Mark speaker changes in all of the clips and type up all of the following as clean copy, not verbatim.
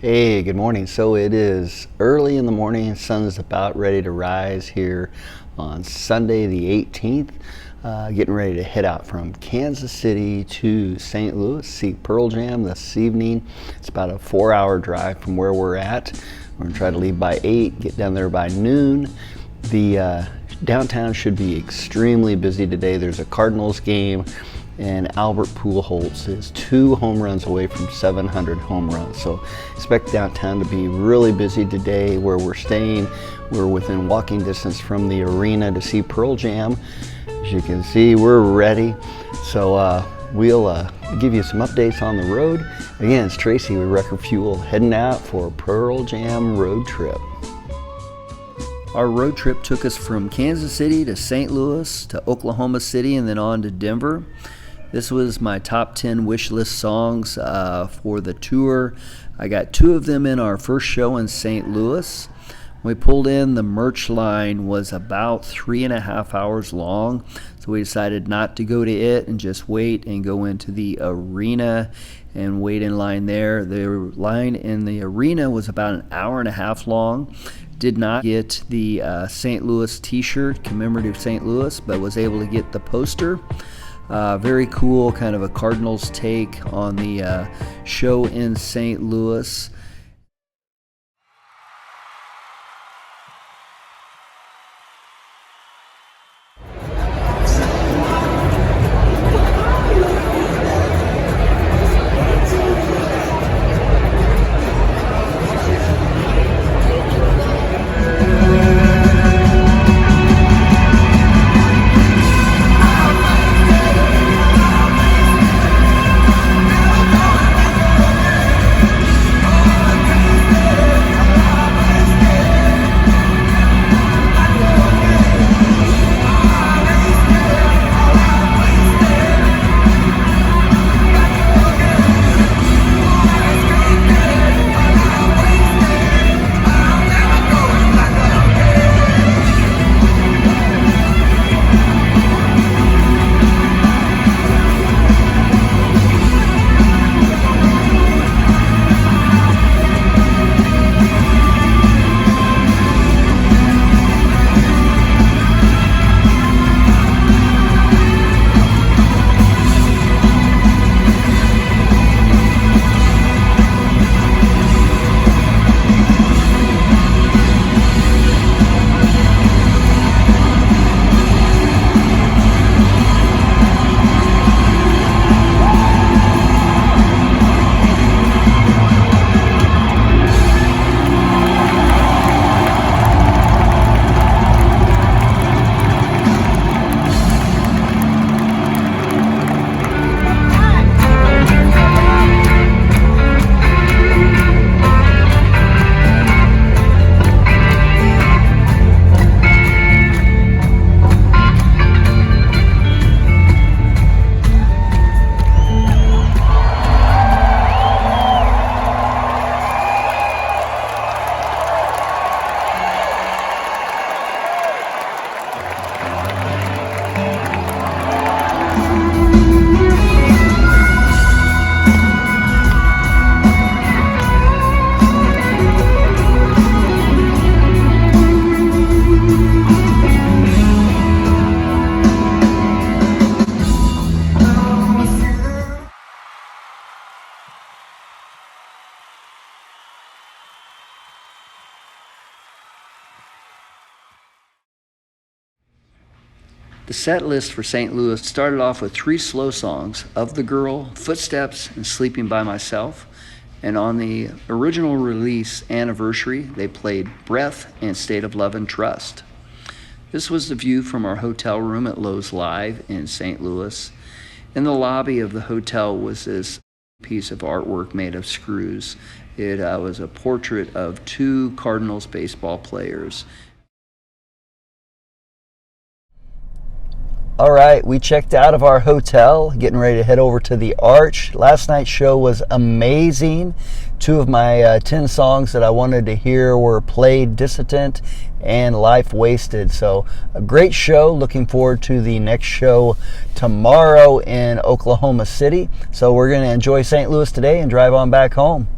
Speaker 1: Hey, good morning. So it is early in the morning. Sun is about ready to rise here on Sunday the 18th. Getting ready to head out from Kansas City to St. Louis, see Pearl Jam this evening. It's about a 4-hour drive from where we're at. We're going to try to leave by 8, get down there by noon. The downtown should be extremely busy today. There's a Cardinals game, and Albert Pujols is 2 home runs away from 700 home runs. So expect downtown to be really busy today. Where we're staying, we're within walking distance from the arena to see Pearl Jam. As you can see, we're ready. So we'll give you some updates on the road. Again, it's Tracy with Record Fuel heading out for a Pearl Jam road trip. Our road trip took us from Kansas City to St. Louis to Oklahoma City and then on to Denver. This was my top 10 wish list songs for the tour. I got 2 of them in our first show in St. Louis. When we pulled in, the merch line was about 3.5 hours long, so we decided not to go to it and just wait and go into the arena and wait in line there. The line in the arena was about an hour and a half long. Did not get the St. Louis t-shirt, commemorative St. Louis, but was able to get the poster. Very cool, kind of a Cardinals take on the show in St. Louis. The set list for St. Louis started off with 3 slow songs, Of the Girl, Footsteps, and Sleeping by Myself. And on the original release anniversary, they played Breath and State of Love and Trust. This was the view from our hotel room at Lowe's Live in St. Louis. In the lobby of the hotel was this piece of artwork made of screws. It was a portrait of 2 Cardinals baseball players. All right, we checked out of our hotel, getting ready to head over to the Arch. Last night's show was amazing. 2 of my 10 songs that I wanted to hear were played, Dissident and Life Wasted. So a great show. Looking forward to the next show tomorrow in Oklahoma City. So we're going to enjoy St. Louis today and drive on back home.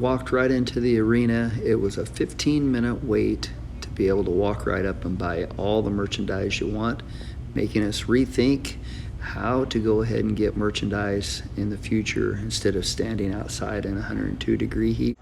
Speaker 1: walked right into the arena. It was a 15-minute wait to be able to walk right up and buy all the merchandise you want, making us rethink how to go ahead and get merchandise in the future instead of standing outside in 102-degree heat.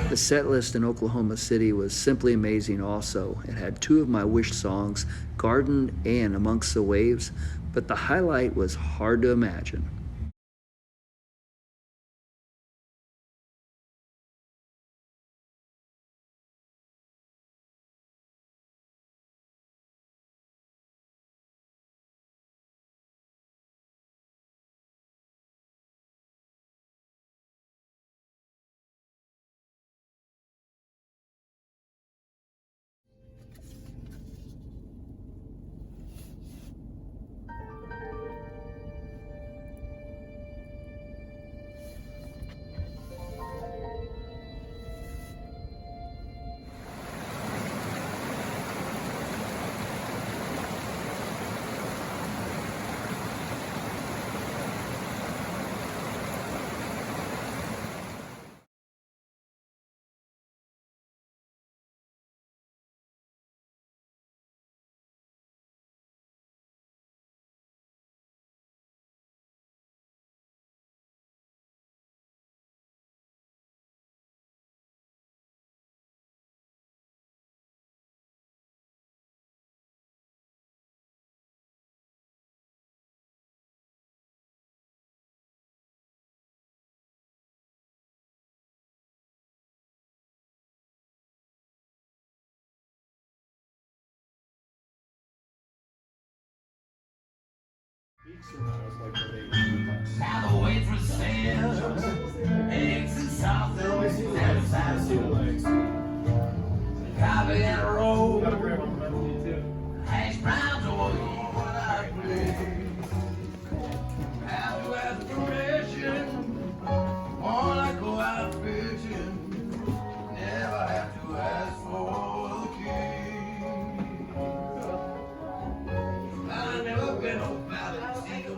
Speaker 1: The set list in Oklahoma City was simply amazing also. It had two of my wish songs, Garden and Amongst the Waves, but the highlight was hard to imagine.
Speaker 2: Now the waitress says eggs and sausage and sausage, coffee and a roll, hash browns are what I crave. Have to ask permission, or I go out fishing. Never have to ask for the key. I've never been no Valentino.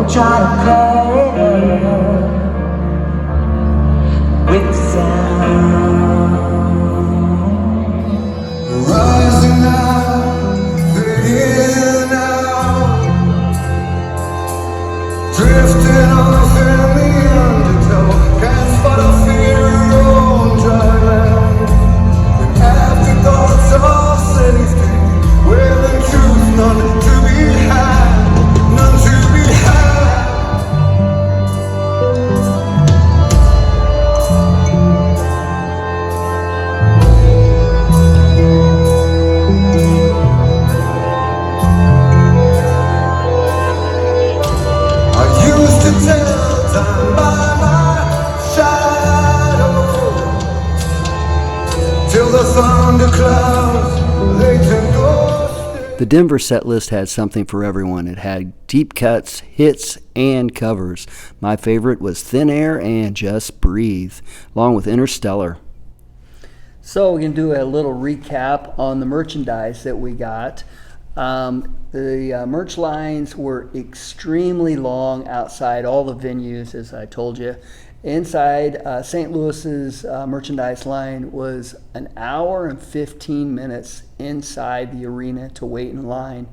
Speaker 2: try to play with the sound. Rising now, fading out, drifting off in the undertow. Can't spot a fear on dry land. And afterthoughts of city street, where the truth none to be had, none to be had. I used to tell time by my shadow, till the thunderclouds they tend to.
Speaker 1: The Denver set list had something for everyone. It had deep cuts, hits, and covers. My favorite was Thin Air and Just Breathe, along with Interstellar. So we can do a little recap on the merchandise that we got. The merch lines were extremely long outside all the venues, as I told you. Inside St. Louis's merchandise line was an hour and 15 minutes inside the arena to wait in line.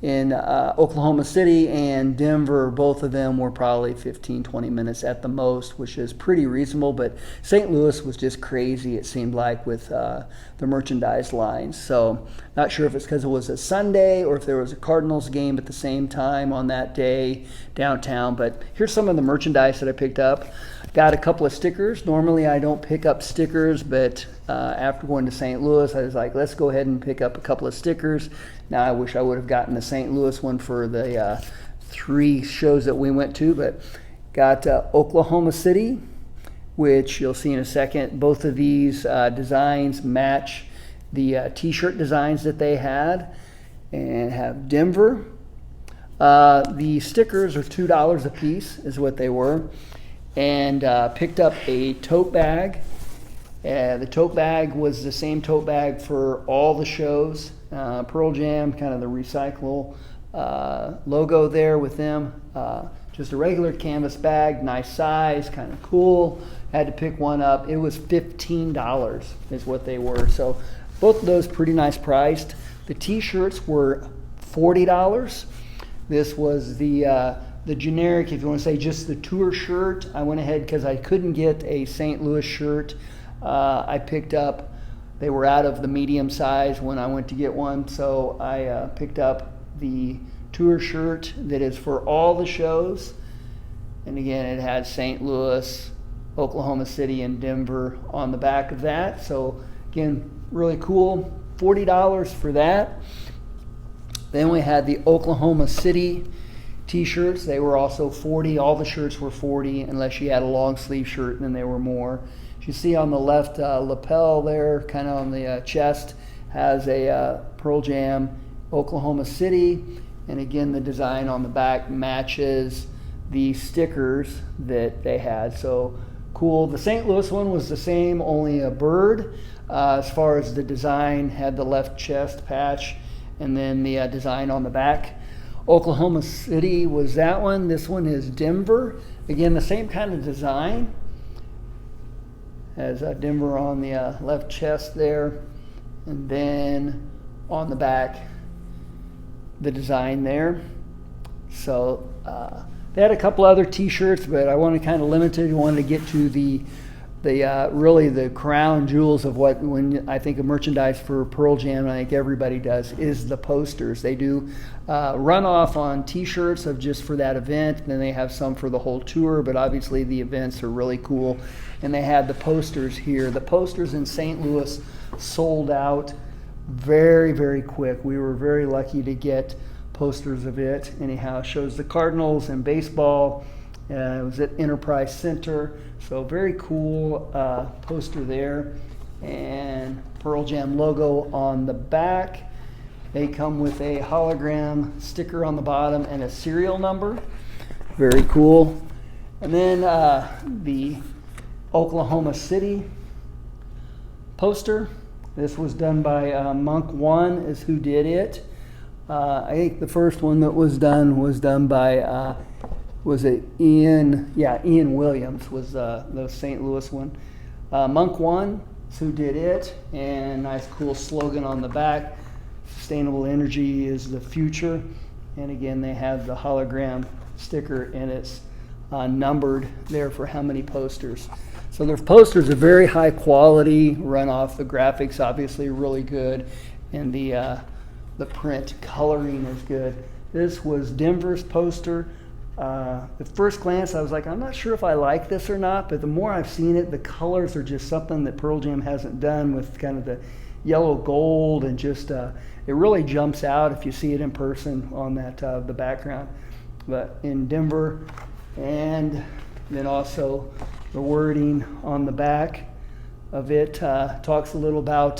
Speaker 1: In Oklahoma City and Denver, both of them were probably 15-20 minutes at the most, which is pretty reasonable, but St. Louis was just crazy, it seemed like, with the merchandise lines. So not sure if it's because it was a Sunday or if there was a Cardinals game at the same time on that day downtown, but here's some of the merchandise that I picked up. Got a couple of stickers. Normally I don't pick up stickers, but after going to St. Louis, I was like, let's go ahead and pick up a couple of stickers. Now I wish I would have gotten the St. Louis one for the 3 shows that we went to, but got Oklahoma City, which you'll see in a second. Both of these designs match the t-shirt designs that they had, and have Denver. The stickers are $2 a piece is what they were. And picked up a tote bag. The tote bag was the same tote bag for all the shows. Pearl Jam, kind of the recycle logo there with them. Just a regular canvas bag, nice size, kind of cool. Had to pick one up. It was $15 is what they were. So both of those pretty nice priced. The t-shirts were $40. This was the generic, if you want to say just the tour shirt. I went ahead because I couldn't get a St. Louis shirt. I picked up, they were out of the medium size when I went to get one, so I picked up the tour shirt that is for all the shows. And again, it had St. Louis, Oklahoma City, and Denver on the back of that. So again, really cool. $40 for that. Then we had the Oklahoma City t-shirts. They were also $40. All the shirts were $40 unless you had a long sleeve shirt, and then they were more. As you see on the left lapel there, kind of on the chest, has a Pearl Jam Oklahoma City. And again, the design on the back matches the stickers that they had. So cool. The St. Louis one was the same, only a bird. As far as the design, had the left chest patch and then the design on the back. Oklahoma City was that one. This one is Denver. Again, the same kind of design as Denver on the left chest there. And then on the back, the design there. So they had a couple other t-shirts, but I wanted to kind of limit it. I wanted to get to the really the crown jewels of what, when I think of merchandise for Pearl Jam, I think everybody does, is the posters. They do run off on t-shirts of just for that event, and then they have some for the whole tour, but obviously the events are really cool. And they had the posters here. The posters in St. Louis sold out very, very quick. We were very lucky to get posters of it. Anyhow, it shows the Cardinals and baseball. It was at Enterprise Center, so very cool poster there, and Pearl Jam logo on the back. They come with a hologram sticker on the bottom and a serial number. Very cool. And then the Oklahoma City poster. This was done by Monk One is who did it. I think the first one that was done by
Speaker 3: was it Ian? Yeah, Ian Williams was the St. Louis one. Monk One is who did it, and nice cool slogan on the back. Sustainable energy is the future. And again, they have the hologram sticker, and it's numbered there for how many posters. So their posters are very high quality, run off the graphics, obviously really good, and the print coloring is good. This was Denver's poster. At first glance, I was like, I'm not sure if I like this or not, but the more I've seen it, the colors are just something that Pearl Jam hasn't done, with kind of the yellow gold, and just it really jumps out if you see it in person on that the background. But in Denver, and then also the wording on the back of it talks a little about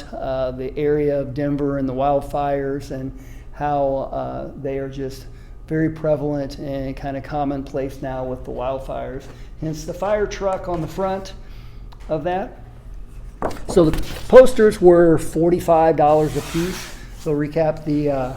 Speaker 3: the area of Denver and the wildfires, and how they are just very prevalent and kind of commonplace now with the wildfires. Hence the fire truck on the front of that. So the posters were $45 a piece. So recap, the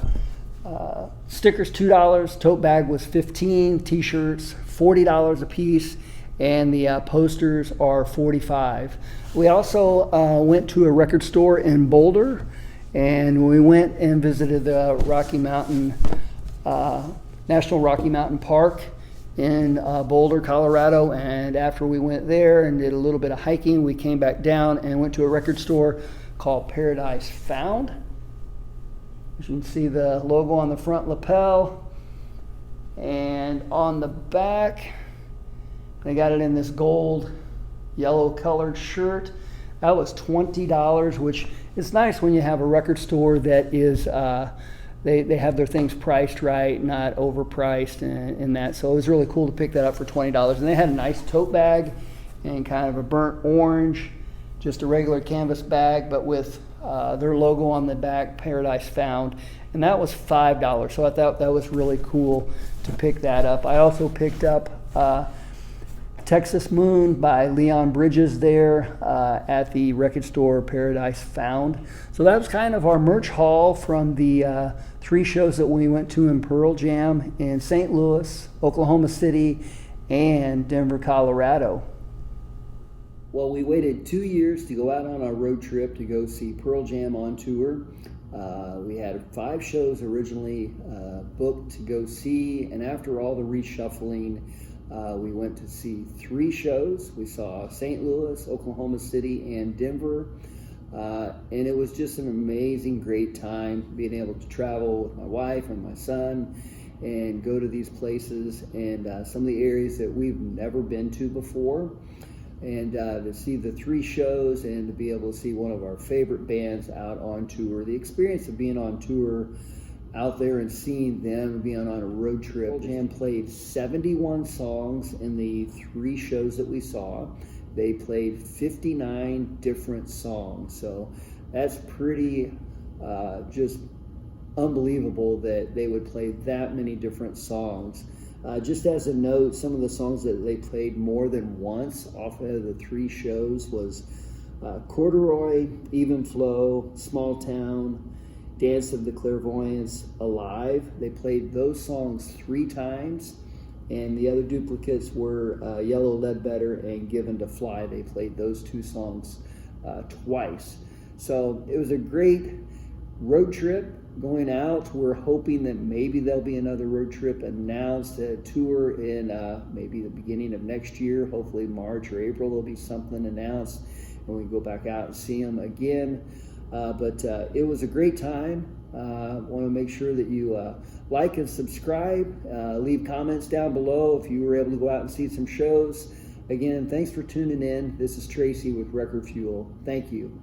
Speaker 3: stickers $2, tote bag was $15, t-shirts $40 a piece, and the posters are $45. We also went to a record store in Boulder, and we went and visited the National Rocky Mountain Park in Boulder, Colorado. And after we went there and did a little bit of hiking, we came back down and went to a record store called Paradise Found. As you can see, the logo on the front lapel, and on the back they got it in this gold yellow colored shirt. That was $20, which is nice when you have a record store that is they have their things priced right, not overpriced, and that. So it was really cool to pick that up for $20. And they had a nice tote bag and kind of a burnt orange, just a regular canvas bag, but with their logo on the back, Paradise Found. And that was $5. So I thought that was really cool to pick that up. I also picked up Texas Moon by Leon Bridges there at the record store Paradise Found. So that was kind of our merch haul from the 3 shows that we went to in Pearl Jam in St. Louis, Oklahoma City, and Denver, Colorado. Well, we waited 2 years to go out on our road trip to go see Pearl Jam on tour. We had 5 shows originally booked to go see, and after all the reshuffling, we went to see 3 shows. We saw St. Louis, Oklahoma City, and Denver. And it was just an amazing, great time being able to travel with my wife and my son and go to these places and some of the areas that we've never been to before. And to see the 3 shows and to be able to see one of our favorite bands out on tour. The experience of being on tour out there and seeing them being on a road trip. Pearl Jam played 71 songs in the 3 shows that we saw. They played 59 different songs. So that's pretty just unbelievable that they would play that many different songs. Just as a note, some of the songs that they played more than once off of the 3 shows was Corduroy, Even Flow, Small Town, Dance of the Clairvoyants, Alive. They played those songs 3 times, and the other duplicates were Yellow Ledbetter and Given to Fly. They played those 2 songs twice. So it was a great road trip going out. We're hoping that maybe there'll be another road trip announced, a tour in maybe the beginning of next year, hopefully March or April. There'll be something announced and we go back out and see them again. But it was a great time. Want to make sure that you like and subscribe. Leave comments down below if you were able to go out and see some shows. Again, thanks for tuning in. This is Tracy with Record Fuel. Thank you.